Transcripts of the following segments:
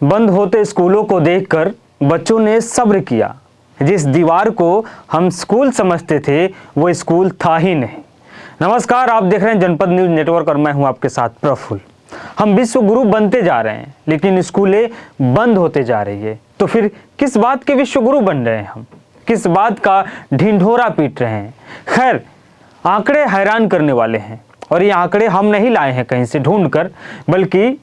बंद होते स्कूलों को देखकर बच्चों ने सब्र किया। जिस दीवार को हम स्कूल समझते थे वो स्कूल था ही नहीं। नमस्कार, आप देख रहे हैं जनपद न्यूज नेटवर्क और मैं हूं आपके साथ प्रफुल्ल। हम विश्व गुरु बनते जा रहे हैं लेकिन स्कूलें बंद होते जा रही है। तो फिर किस बात के विश्व गुरु बन रहे हैं हम, किस बात का ढिंढोरा पीट रहे हैं? खैर, आंकड़े हैरान करने वाले हैं और ये आंकड़े हम नहीं लाए हैं कहीं से ढूंढ कर, बल्कि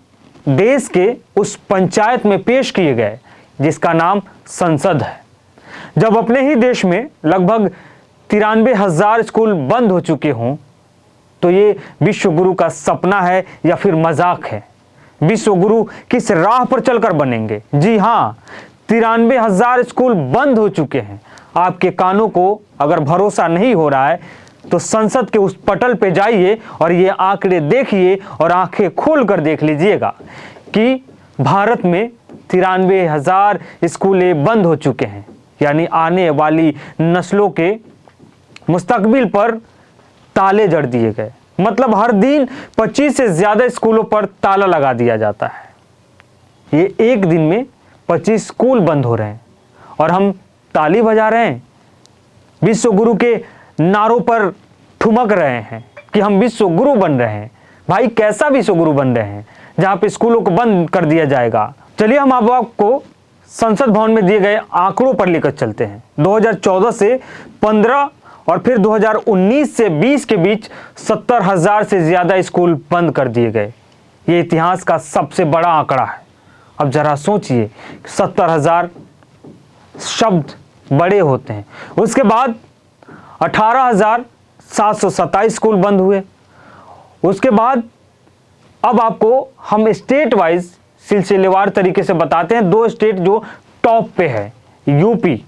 देश के उस पंचायत में पेश किए गए जिसका नाम संसद है। जब अपने ही देश में लगभग 93,000 स्कूल बंद हो चुके हों तो ये विश्व गुरु का सपना है या फिर मजाक है? विश्व गुरु किस राह पर चलकर बनेंगे? जी हाँ, 93,000 स्कूल बंद हो चुके हैं। आपके कानों को अगर भरोसा नहीं हो रहा है तो संसद के उस पटल पे जाइए और ये आंकड़े देखिए और आंखें खोल कर देख लीजिएगा कि भारत में 93,000 स्कूलें बंद हो चुके हैं। यानी आने वाली नस्लों के मुस्तकबिल पर ताले जड़ दिए गए। मतलब हर दिन 25 से ज़्यादा स्कूलों पर ताला लगा दिया जाता है। ये एक दिन में 25 स्कूल बंद हो रहे हैं और हम ताली बजा रहे हैं, विश्व गुरु के नारों पर ठुमक रहे हैं कि हम विश्व गुरु बन रहे हैं। भाई, कैसा विश्व गुरु बन रहे हैं जहां पे स्कूलों को बंद कर दिया जाएगा? चलिए हम आपको संसद भवन में दिए गए आंकड़ों पर लेकर चलते हैं। 2014 से 15 और फिर 2019 से 20 के बीच 70,000 से ज़्यादा स्कूल बंद कर दिए गए। ये इतिहास का सबसे बड़ा आंकड़ा है। अब जरा सोचिए, 70,000 शब्द बड़े होते हैं। उसके बाद 18,727 स्कूल बंद हुए। उसके बाद अब आपको हम स्टेट वाइज सिलसिलेवार तरीके से बताते हैं। 2 स्टेट जो टॉप पे है, यूपी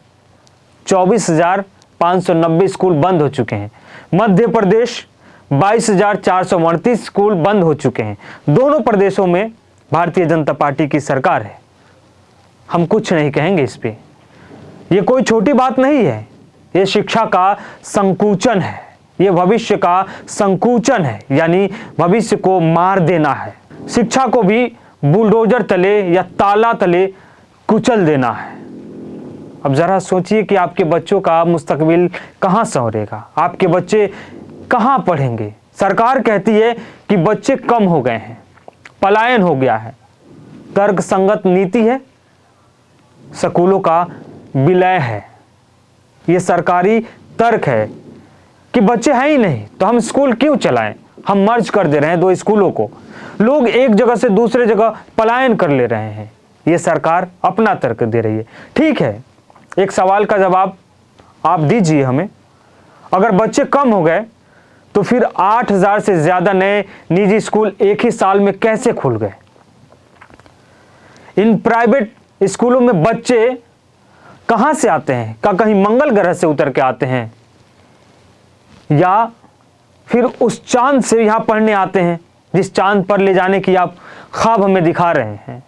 24,590 स्कूल बंद हो चुके हैं। मध्य प्रदेश 22,438 स्कूल बंद हो चुके हैं। दोनों प्रदेशों में भारतीय जनता पार्टी की सरकार है। हम कुछ नहीं कहेंगे इस पे। ये कोई छोटी बात नहीं है। ये शिक्षा का संकुचन है, ये भविष्य का संकुचन है, यानी भविष्य को मार देना है। शिक्षा को भी बुलडोजर तले या ताला तले कुचल देना है। अब जरा सोचिए कि आपके बच्चों का मुस्तकबिल कहाँ संवरेगा, आपके बच्चे कहाँ पढ़ेंगे? सरकार कहती है कि बच्चे कम हो गए हैं, पलायन हो गया है। तर्क संगत नीति है, स्कूलों का विलय है। ये सरकारी तर्क है कि बच्चे हैं ही नहीं तो हम स्कूल क्यों चलाएं? हम मर्ज कर दे रहे हैं 2 स्कूलों को, लोग एक जगह से दूसरे जगह पलायन कर ले रहे हैं। ये सरकार अपना तर्क दे रही है। ठीक है, एक सवाल का जवाब आप दीजिए हमें। अगर बच्चे कम हो गए तो फिर 8,000 से ज़्यादा नए निजी स्कूल एक ही साल में कैसे खुल गए? इन प्राइवेट स्कूलों में बच्चे कहाँ से आते हैं? क्या कहीं मंगल ग्रह से उतर के आते हैं या फिर उस चांद से यहाँ पढ़ने आते हैं जिस चांद पर ले जाने की आप ख्वाब हमें दिखा रहे हैं?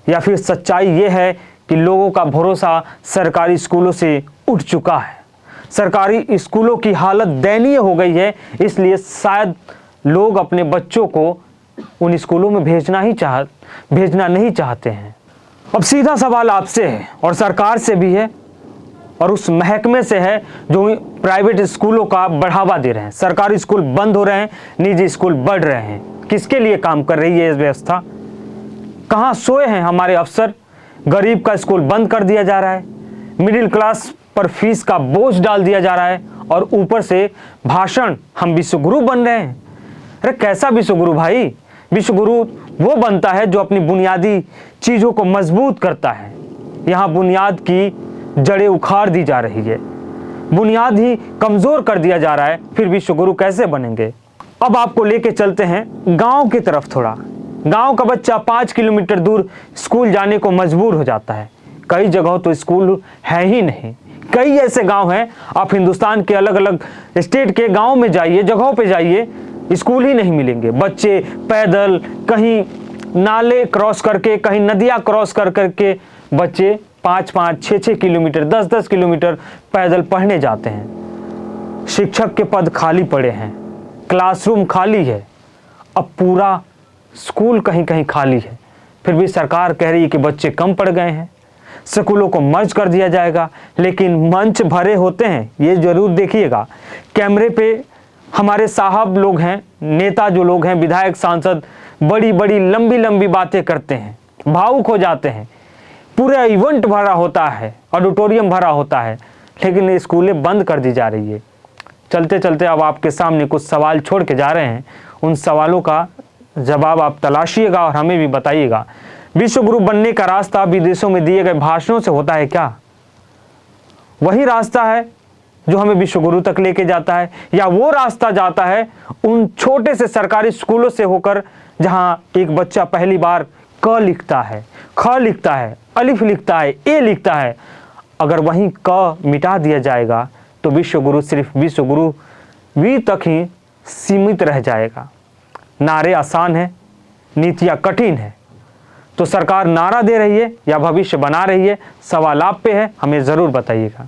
या फिर सच्चाई ये है कि लोगों का भरोसा सरकारी स्कूलों से उठ चुका है। सरकारी स्कूलों की हालत दयनीय हो गई है, इसलिए शायद लोग अपने बच्चों को उन स्कूलों में भेजना नहीं चाहते हैं। अब सीधा सवाल आपसे है और सरकार से भी है और उस महकमे से है जो प्राइवेट स्कूलों का बढ़ावा दे रहे हैं। सरकारी स्कूल बंद हो रहे हैं, निजी स्कूल बढ़ रहे हैं। किसके लिए काम कर रही है ये व्यवस्था? कहाँ सोए हैं हमारे अफसर? गरीब का स्कूल बंद कर दिया जा रहा है, मिडिल क्लास पर फीस का बोझ डाल दिया जा रहा है और ऊपर से भाषण, हम विश्व गुरु बन रहे हैं। अरे कैसा विश्व गुरु भाई? विश्व गुरु वो बनता है जो अपनी बुनियादी चीज़ों को मजबूत करता है। यहाँ बुनियाद की जड़ें उखाड़ दी जा रही है, बुनियाद ही कमज़ोर कर दिया जा रहा है। फिर विश्व गुरु कैसे बनेंगे? अब आपको लेके चलते हैं गांव की तरफ। थोड़ा गांव का बच्चा 5 किलोमीटर दूर स्कूल जाने को मजबूर हो जाता है। कई जगहों तो स्कूल है ही नहीं। कई ऐसे गांव हैं, आप हिंदुस्तान के अलग अलग स्टेट के गांव में जाइए, जगहों पे जाइए, स्कूल ही नहीं मिलेंगे। बच्चे पैदल कहीं नाले क्रॉस करके, कहीं नदियाँ क्रॉस कर करके बच्चे 5-5, 6-6 किलोमीटर, 10-10 किलोमीटर पैदल पढ़ने जाते हैं। शिक्षक के पद खाली पड़े हैं, क्लासरूम खाली है, अब पूरा स्कूल कहीं कहीं खाली है। फिर भी सरकार कह रही है कि बच्चे कम पड़ गए हैं, स्कूलों को मर्ज कर दिया जाएगा। लेकिन मंच भरे होते हैं, ये जरूर देखिएगा। कैमरे पे हमारे साहब लोग हैं, नेता जो लोग हैं, विधायक, सांसद, बड़ी बड़ी लंबी लंबी बातें करते हैं, भावुक हो जाते हैं, पूरा इवेंट भरा होता है, ऑडिटोरियम भरा होता है, लेकिन ये स्कूलें बंद कर दी जा रही है। चलते चलते अब आपके सामने कुछ सवाल छोड़ के जा रहे हैं, उन सवालों का जवाब आप तलाशिएगा और हमें भी बताइएगा। विश्व गुरु बनने का रास्ता विदेशों में दिए गए भाषणों से होता है क्या? वही रास्ता है जो हमें विश्व गुरु तक लेके जाता है, या वो रास्ता जाता है उन छोटे से सरकारी स्कूलों से होकर जहां एक बच्चा पहली बार क लिखता है, ख लिखता है, अलिफ लिखता है, ए लिखता है? अगर वहीं क मिटा दिया जाएगा तो विश्व गुरु सिर्फ विश्व गुरु वी तक ही सीमित रह जाएगा। नारे आसान है, नीतियाँ कठिन है। तो सरकार नारा दे रही है या भविष्य बना रही है? सवाल आप पे है, हमें ज़रूर बताइएगा।